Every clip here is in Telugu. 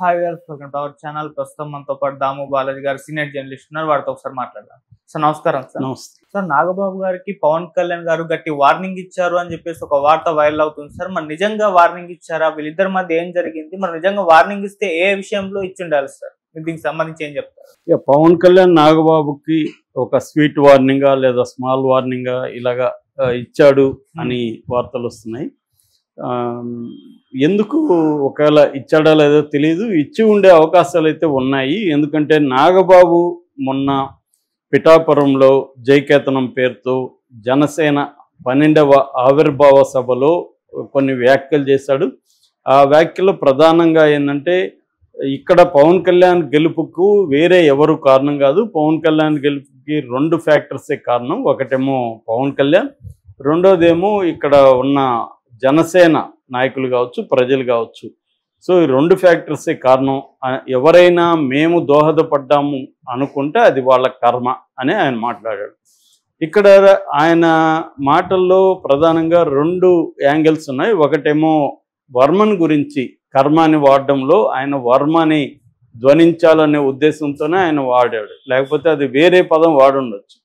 Hi viewers, welcome to our channel. ప్రస్తుతం మనతో పాటు దాము బాలాజీ గారు సీనియర్ జర్నలిస్ట్ ఉన్నారు. వారితో ఒకసారి మాట్లాడదాం. సార్ నమస్కారం. సార్ నమస్తే సార్, నాగబాబు గారికి పవన్ కళ్యాణ్ గారు గట్టి వార్నింగ్ ఇచ్చారు అని చెప్పేసి ఒక వార్త వైరల్ అవుతుంది సార్. మరి నిజంగా వార్నింగ్ ఇచ్చారా? వీళ్ళిద్దరి మధ్య ఏం జరిగింది? మరి నిజంగా వార్నింగ్ ఇస్తే ఏ విషయంలో ఇచ్చి ఉండాలి సార్? దీనికి సంబంధించి ఏం చెప్తారు? పవన్ కళ్యాణ్ నాగబాబుకి ఒక స్వీట్ వార్నింగా లేదా స్మాల్ వార్నింగా ఇలాగా ఇచ్చాడు అని వార్తలు వస్తున్నాయి. ఎందుకు ఒకవేళ ఇచ్చాడో లేదో తెలియదు, ఇచ్చి ఉండే అవకాశాలు అయితే ఉన్నాయి. ఎందుకంటే నాగబాబు మొన్న పిఠాపురంలో జయకేతనం పేరుతో జనసేన 12వ ఆవిర్భావ సభలో కొన్ని వ్యాఖ్యలు చేశాడు. ఆ వ్యాఖ్యలు ప్రధానంగా ఏంటంటే, ఇక్కడ పవన్ కళ్యాణ్ గెలుపుకు వేరే ఎవరు కారణం కాదు, పవన్ కళ్యాణ్ గెలుపుకి 2 ఫ్యాక్టర్సే కారణం. ఒకటేమో పవన్ కళ్యాణ్, రెండోదేమో ఇక్కడ ఉన్న జనసేన నాయకులు కావచ్చు, ప్రజలు కావచ్చు. సో ఈ 2 ఫ్యాక్టర్సే కారణం. ఎవరైనా మేము దోహదపడ్డాము అనుకుంటే అది వాళ్ళ కర్మ అని ఆయన మాట్లాడాడు. ఇక్కడ ఆయన మాటల్లో ప్రధానంగా 2 యాంగిల్స్ ఉన్నాయి. ఒకటేమో వర్మన్ గురించి, కర్మాని వాడడంలో ఆయన వర్మని ధ్వనించాలనే ఉద్దేశంతోనే ఆయన వాడాడు, లేకపోతే అది వేరే పదం వాడుండొచ్చు.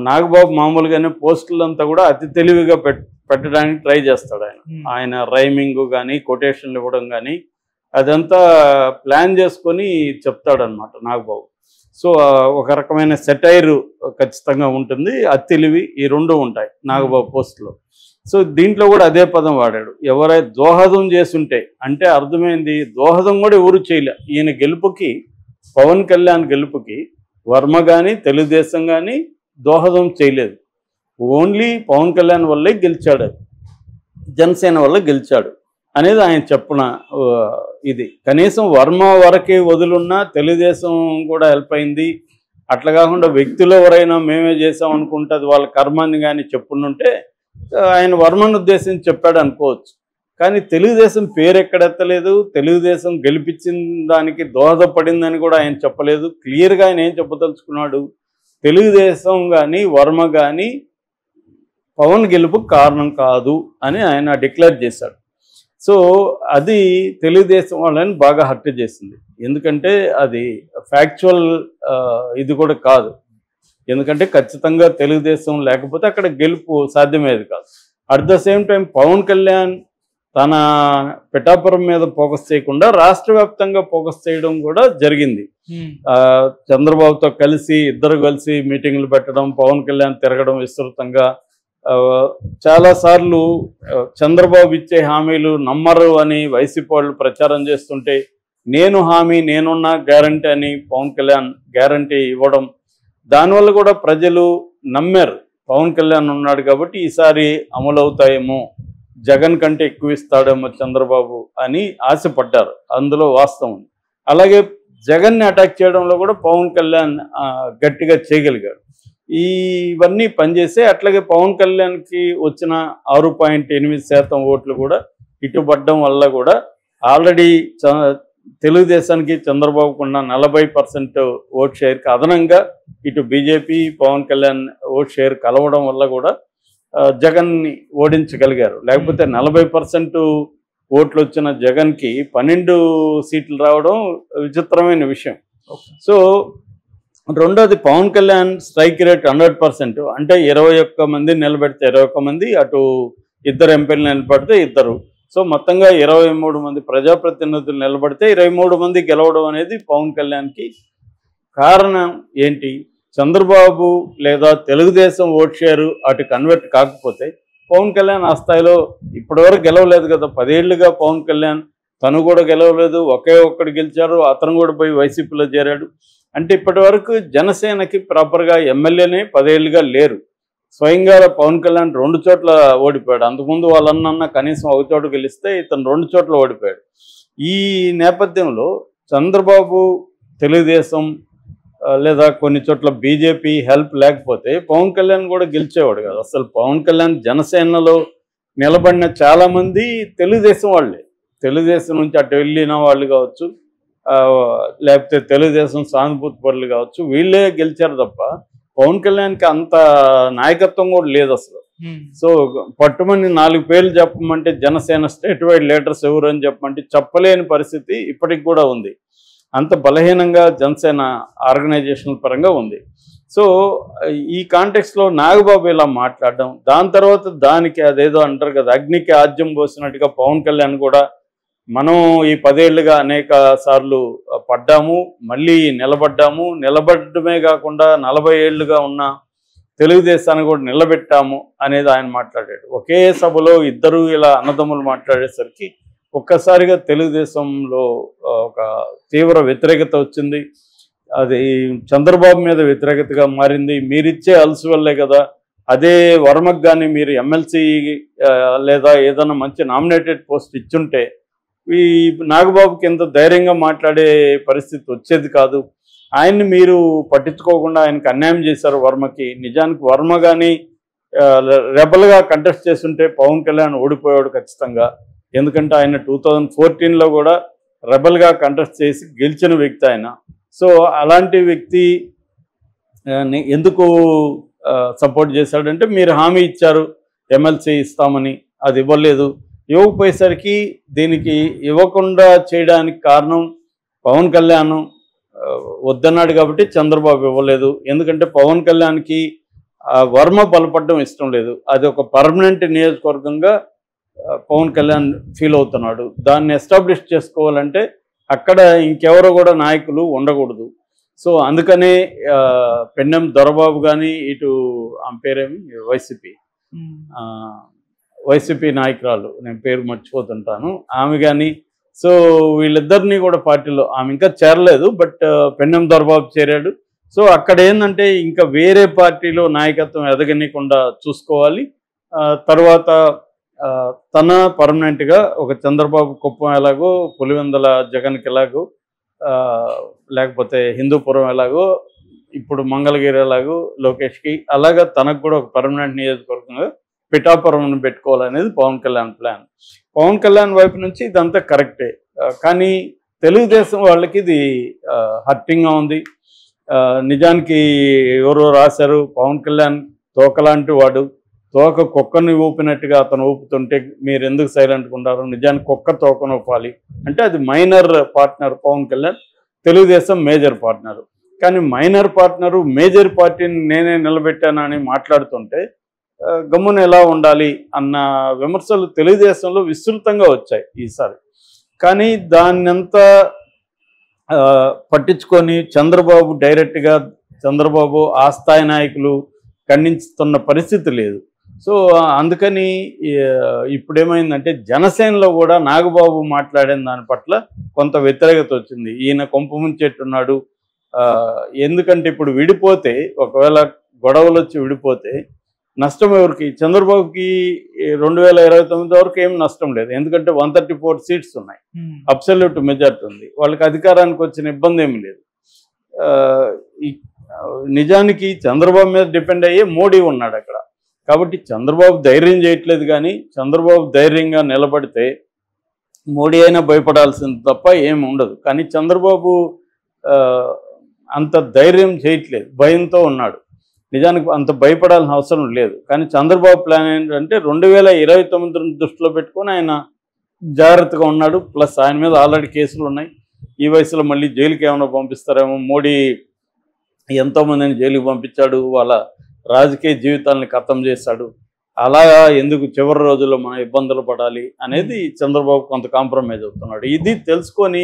నాగబాబు మామూలుగానే పోస్టులంతా కూడా అతి తెలివిగా పెట్టడానికి ట్రై చేస్తాడు. ఆయన రైమింగ్ కానీ కొటేషన్లు ఇవ్వడం కానీ అదంతా ప్లాన్ చేసుకొని చెప్తాడనమాట నాగబాబు. సో ఒక రకమైన సెటైర్ ఖచ్చితంగా ఉంటుంది, అతి తెలివి, ఈ 2 ఉంటాయి నాగబాబు పోస్టులో. సో దీంట్లో కూడా అదే పదం వాడాడు. ఎవరైతే దోహదం చేసుంటే అంటే అర్థమైంది, దోహదం కూడా ఎవరు చేయలే ఈయన గెలుపుకి, పవన్ కళ్యాణ్ గెలుపుకి వర్మ కానీ తెలుగుదేశం కానీ దోహదం చేయలేదు. ఓన్లీ పవన్ కళ్యాణ్ వల్లే గెలిచాడు, జనసేన వల్ల గెలిచాడు అనేది ఆయన చెప్పిన ఇది. కనీసం వర్మ వరకే వదులున్నా తెలుగుదేశం కూడా హెల్ప్ అయింది. అట్లా కాకుండా వ్యక్తులు ఎవరైనా మేమే చేసాం అనుకుంటే అది వాళ్ళ కర్మాన్ని కానీ చెప్పుంటే ఆయన వర్మను ఉద్దేశించి చెప్పాడు అనుకోవచ్చు. కానీ తెలుగుదేశం పేరు ఎక్కడెత్తలేదు, తెలుగుదేశం గెలిపించిన దానికి దోహదపడిందని కూడా ఆయన చెప్పలేదు. క్లియర్గా ఆయన ఏం చెప్పదలుచుకున్నాడు, తెలుగుదేశం కానీ వర్మ కానీ పవన్ గెలుపు కారణం కాదు అని ఆయన డిక్లేర్ చేశాడు. సో అది తెలుగుదేశం వాళ్ళని బాగా హర్ట్ చేసింది. ఎందుకంటే అది ఫ్యాక్చువల్ ఇది కూడా కాదు. ఎందుకంటే ఖచ్చితంగా తెలుగుదేశం లేకపోతే అక్కడ గెలుపు సాధ్యమయ్యేది కాదు. At the same time Pawan Kalyan తన పిఠాపురం మీద ఫోకస్ చేయకుండా రాష్ట్ర వ్యాప్తంగా ఫోకస్ చేయడం కూడా జరిగింది. చంద్రబాబుతో ఇద్దరు కలిసి మీటింగ్లు పెట్టడం, పవన్ కళ్యాణ్ తిరగడం విస్తృతంగా. చాలాసార్లు చంద్రబాబు ఇచ్చే హామీలు నమ్మరు అని వైసీపీ వాళ్ళు ప్రచారం చేస్తుంటే, నేను హామీ నేనున్నా గ్యారంటీ అని పవన్ కళ్యాణ్ గ్యారంటీ ఇవ్వడం, దానివల్ల కూడా ప్రజలు నమ్మారు. పవన్ కళ్యాణ్ ఉన్నాడు కాబట్టి ఈసారి అమలవుతాయేమో, జగన్ కంటే ఎక్కువ ఇస్తాడేమో చంద్రబాబు అని ఆశపడ్డారు. అందులో వాస్తవం. అలాగే జగన్ని అటాక్ చేయడంలో కూడా పవన్ కళ్యాణ్ గట్టిగా చేయగలిగాడు. ఇవన్నీ పనిచేసే. అట్లాగే పవన్ కళ్యాణ్కి వచ్చిన 6.8% ఓట్లు కూడా ఇటుపడడం వల్ల కూడా ఆల్రెడీ తెలుగుదేశానికి చంద్రబాబుకున్న 40% ఓట్ షేర్కి అదనంగా ఇటు BJP Pawan Kalyan vote share కలవడం వల్ల కూడా జగన్ని ఓడించగలిగారు. లేకపోతే 40% ఓట్లు వచ్చిన జగన్కి 12 సీట్లు రావడం విచిత్రమైన విషయం. సో రెండోది, పవన్ కళ్యాణ్ స్ట్రైక్ రేట్ 100%. అంటే 21 మంది నిలబెడితే 21 మంది, అటు 2 ఎంపీలు నిలబడితే 2. సో మొత్తంగా 23 మంది ప్రజాప్రతినిధులు నిలబడితే 23 మంది గెలవడం అనేది పవన్ కళ్యాణ్కి కారణం ఏంటి? చంద్రబాబు లేదా తెలుగుదేశం ఓట్ షేరు అటు కన్వర్ట్ కాకపోతే పవన్ కళ్యాణ్ ఆ స్థాయిలో ఇప్పటివరకు గెలవలేదు కదా. 10 ఏళ్లుగా పవన్ కళ్యాణ్ తను కూడా గెలవలేదు. ఒకే ఒక్కడు గెలిచారు, అతను కూడా పోయి వైసీపీలో చేరాడు. అంటే ఇప్పటి వరకు జనసేనకి ప్రాపర్గా ఎమ్మెల్యేనే 10 ఏళ్ళుగా లేరు. స్వయంగా పవన్ కళ్యాణ్ 2 చోట్ల ఓడిపోయాడు. అంతకుముందు వాళ్ళన్న కనీసం ఒక చోట గెలిస్తే ఇతను 2 చోట్ల ఓడిపోయాడు. ఈ నేపథ్యంలో చంద్రబాబు, తెలుగుదేశం లేదా కొన్ని చోట్ల బీజేపీ హెల్ప్ లేకపోతే పవన్ కళ్యాణ్ కూడా గెలిచేవాడు కాదు. అసలు పవన్ కళ్యాణ్ జనసేనలో నిలబడిన చాలామంది తెలుగుదేశం వాళ్ళే. తెలుగుదేశం నుంచి అటు వెళ్ళిన వాళ్ళు కావచ్చు, లేకపోతే తెలుగుదేశం సానుభూతి పరులు కావచ్చు, వీళ్ళే గెలిచారు తప్ప పవన్ కళ్యాణ్కి అంత నాయకత్వం కూడా లేదు అసలు. సో పట్టుమని 4 పేర్లు చెప్పమంటే జనసేన స్టేట్ వైడ్ లీడర్స్ ఎవరు అని చెప్పమంటే చెప్పలేని పరిస్థితి ఇప్పటికి కూడా ఉంది. అంత బలహీనంగా జనసేన ఆర్గనైజేషనల్ పరంగా ఉంది. సో ఈ కాంటెక్స్లో నాగబాబు ఇలా మాట్లాడడం, దాని తర్వాత దానికి అదేదో అంటారు కదా, అగ్నికి ఆజ్యం పోసినట్టుగా పవన్ కళ్యాణ్ కూడా మనం ఈ 10 ఏళ్లుగా అనేక సార్లు పడ్డాము, మళ్ళీ నిలబడ్డాము, నిలబడమే కాకుండా 40 ఏళ్లుగా ఉన్న తెలుగుదేశాన్ని కూడా నిలబెట్టాము అనేది ఆయన మాట్లాడాడు. ఒకే సభలో ఇద్దరు ఇలా అన్నదమ్ములు మాట్లాడేసరికి ఒక్కసారిగా తెలుగుదేశంలో ఒక తీవ్ర వ్యతిరేకత వచ్చింది. అది చంద్రబాబు మీద వ్యతిరేకతగా మారింది. మీరిచ్చే అలసు వల్లే కదా, అదే వర్మకు కానీ మీరు ఎమ్మెల్సీ లేదా ఏదైనా మంచి నామినేటెడ్ పోస్ట్ ఇచ్చుంటే ఈ నాగబాబుకి ఎంత ధైర్యంగా మాట్లాడే పరిస్థితి వచ్చేది కాదు. ఆయన్ని మీరు పట్టించుకోకుండా ఆయనకు అన్యాయం చేశారు వర్మకి. నిజానికి వర్మ కానీ రెబల్గా కంటెస్ట్ చేస్తుంటే పవన్ కళ్యాణ్ ఓడిపోయాడు ఖచ్చితంగా. ఎందుకంటే ఆయన 2014లో కూడా రెబల్గా కంటెస్ట్ చేసి గెలిచిన వ్యక్తి ఆయన. సో అలాంటి వ్యక్తి ఎందుకు సపోర్ట్ చేశాడంటే మీరు హామీ ఇచ్చారు ఎమ్మెల్సీ ఇస్తామని, అది ఇవ్వలేదు. ఇవ్వకపోయేసరికి దీనికి ఇవ్వకుండా చేయడానికి కారణం పవన్ కళ్యాణ్ వద్దన్నాడు కాబట్టి చంద్రబాబు ఇవ్వలేదు. ఎందుకంటే పవన్ కళ్యాణ్కి వర్మ బలపడడం ఇష్టం లేదు. అది ఒక పర్మనెంట్ నియోజకవర్గంగా పవన్ కళ్యాణ్ ఫీల్ అవుతున్నాడు. దాన్ని ఎస్టాబ్లిష్ చేసుకోవాలంటే అక్కడ ఇంకెవరో కూడా నాయకులు ఉండకూడదు. సో అందుకనే పెన్నెం దొరబాబు కానీ, ఇటు ఆమె పేరేమి వైసీపీ నాయకురాలు, నేను పేరు మర్చిపోతుంటాను, ఆమె కానీ, సో వీళ్ళిద్దరినీ కూడా పార్టీలో, ఆమె ఇంకా చేరలేదు బట్ పెన్నెం దొరబాబు చేరాడు. సో అక్కడ ఏంటంటే ఇంకా వేరే పార్టీలో నాయకత్వం ఎదగనీయకుండా చూసుకోవాలి. తర్వాత తన పర్మనెంట్గా ఒక చంద్రబాబు కుప్పం ఎలాగో, పులివెందల జగన్కి ఎలాగో, లేకపోతే హిందూపురం ఎలాగో, ఇప్పుడు మంగళగిరి ఎలాగో లోకేష్కి, అలాగా తనకు కూడా ఒక పర్మనెంట్ నియోజకవర్గంగా పిఠాపురం పెట్టుకోవాలనేది పవన్ కళ్యాణ్ ప్లాన్. పవన్ కళ్యాణ్ వైపు నుంచి ఇదంతా కరెక్టే, కానీ తెలుగుదేశం వాళ్ళకి ఇది హర్టింగ్గా ఉంది. నిజానికి ఎవరో రాశారు, పవన్ కళ్యాణ్ తోకలాంటి వాడు, తోక కుక్కని ఊపినట్టుగా అతను ఊపుతుంటే మీరు ఎందుకు సైలెంట్గా ఉన్నారు, నిజానికి కుక్క తోకను ఊపాలి అంటే అది minor partner Pawan Kalyan, Telugu Desam major partner. కానీ మైనర్ పార్ట్నరు మేజర్ పార్టీని నేనే నిలబెట్టానని మాట్లాడుతుంటే గమ్మున ఎలా ఉండాలి అన్న విమర్శలు తెలుగుదేశంలో విస్తృతంగా వచ్చాయి ఈసారి. కానీ దాన్నంతా పట్టించుకొని చంద్రబాబు డైరెక్ట్గా, చంద్రబాబు ఆ స్థాయి నాయకులు ఖండిస్తున్న పరిస్థితి లేదు. సో అందుకని ఇప్పుడేమైందంటే జనసేనలో కూడా నాగబాబు మాట్లాడిన దాని పట్ల కొంత వ్యతిరేకత వచ్చింది. ఈయన కొంప ముంచెట్టున్నాడు. ఎందుకంటే ఇప్పుడు విడిపోతే, ఒకవేళ గొడవలు వచ్చి విడిపోతే నష్టం ఎవరికి? చంద్రబాబుకి 2029 వరకు ఏం నష్టం లేదు. ఎందుకంటే 134 సీట్స్ ఉన్నాయి, అబ్సల్యూట్ మెజార్టీ ఉంది, వాళ్ళకి అధికారానికి వచ్చిన ఇబ్బంది ఏమి లేదు. నిజానికి చంద్రబాబు మీద డిపెండ్ అయ్యే మోడీ ఉన్నాడు అక్కడ. కాబట్టి చంద్రబాబు ధైర్యం చేయట్లేదు. కానీ చంద్రబాబు ధైర్యంగా నిలబడితే మోడీ అయినా భయపడాల్సింది తప్ప ఏమి ఉండదు. కానీ చంద్రబాబు అంత ధైర్యం చేయట్లేదు, భయంతో ఉన్నాడు. నిజానికి అంత భయపడాల్సిన అవసరం లేదు. కానీ చంద్రబాబు ప్లాన్ ఏంటంటే 2029 దృష్టిలో పెట్టుకొని ఆయన జాగ్రత్తగా ఉన్నాడు. ప్లస్ ఆయన మీద ఆల్రెడీ కేసులు ఉన్నాయి. ఈ వయసులో మళ్ళీ జైలుకి ఏమైనా పంపిస్తారేమో. మోడీ ఎంతోమందిని జైలుకి పంపించాడు, వాళ్ళ రాజకీయ జీవితాలని ఖతం చేశాడు. అలా ఎందుకు చివరి రోజుల్లో మనం ఇబ్బందులు పడాలి అనేది చంద్రబాబు కొంత కాంప్రమైజ్ అవుతున్నాడు. ఇది తెలుసుకొని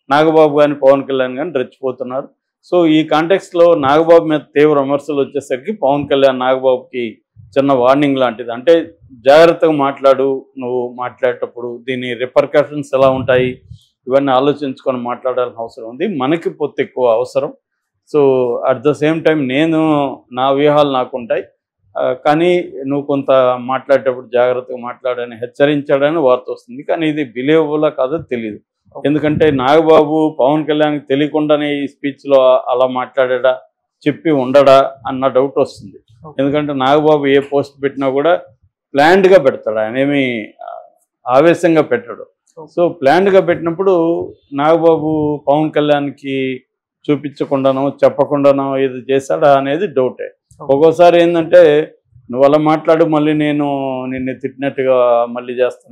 నాగబాబు కానీ పవన్ కళ్యాణ్ కానీ రెచ్చిపోతున్నారు. సో ఈ కాంటెక్స్లో నాగబాబు మీద తీవ్ర విమర్శలు వచ్చేసరికి పవన్ కళ్యాణ్ నాగబాబుకి చిన్న వార్నింగ్ లాంటిది. అంటే జాగ్రత్తగా మాట్లాడు, నువ్వు మాట్లాడేటప్పుడు దీని రిపర్కషన్స్ ఎలా ఉంటాయి ఇవన్నీ ఆలోచించుకొని మాట్లాడాల్సిన అవసరం ఉంది. మనకి పొత్తు ఎక్కువ అవసరం. So at the same time నేను నా వ్యూహాలు నాకు ఉంటాయి, కానీ నువ్వు కొంత మాట్లాడేటప్పుడు జాగ్రత్తగా మాట్లాడని హెచ్చరించాడని వార్త వస్తుంది. కానీ ఇది బిలీవబులా కాదో తెలియదు. ఎందుకంటే నాగబాబు పవన్ కళ్యాణ్కి తెలియకుండానే ఈ స్పీచ్లో అలా మాట్లాడా, చెప్పి ఉండడా అన్న డౌట్ వస్తుంది. ఎందుకంటే నాగబాబు ఏ పోస్ట్ పెట్టినా కూడా ప్లాన్డ్గా పెడతాడు, ఆయన ఏమి ఆవేశంగా పెట్టాడు. సో ప్లాన్డ్గా పెట్టినప్పుడు నాగబాబు పవన్ కళ్యాణ్కి చూపించకుండానో చెప్పకుండానో ఏది చేశాడా అనేది డౌటే. ఒక్కోసారి ఏంటంటే నువ్వు అలా మాట్లాడు, మళ్ళీ నేను నిన్ను తిట్టినట్టుగా మళ్ళీ చేస్తాను.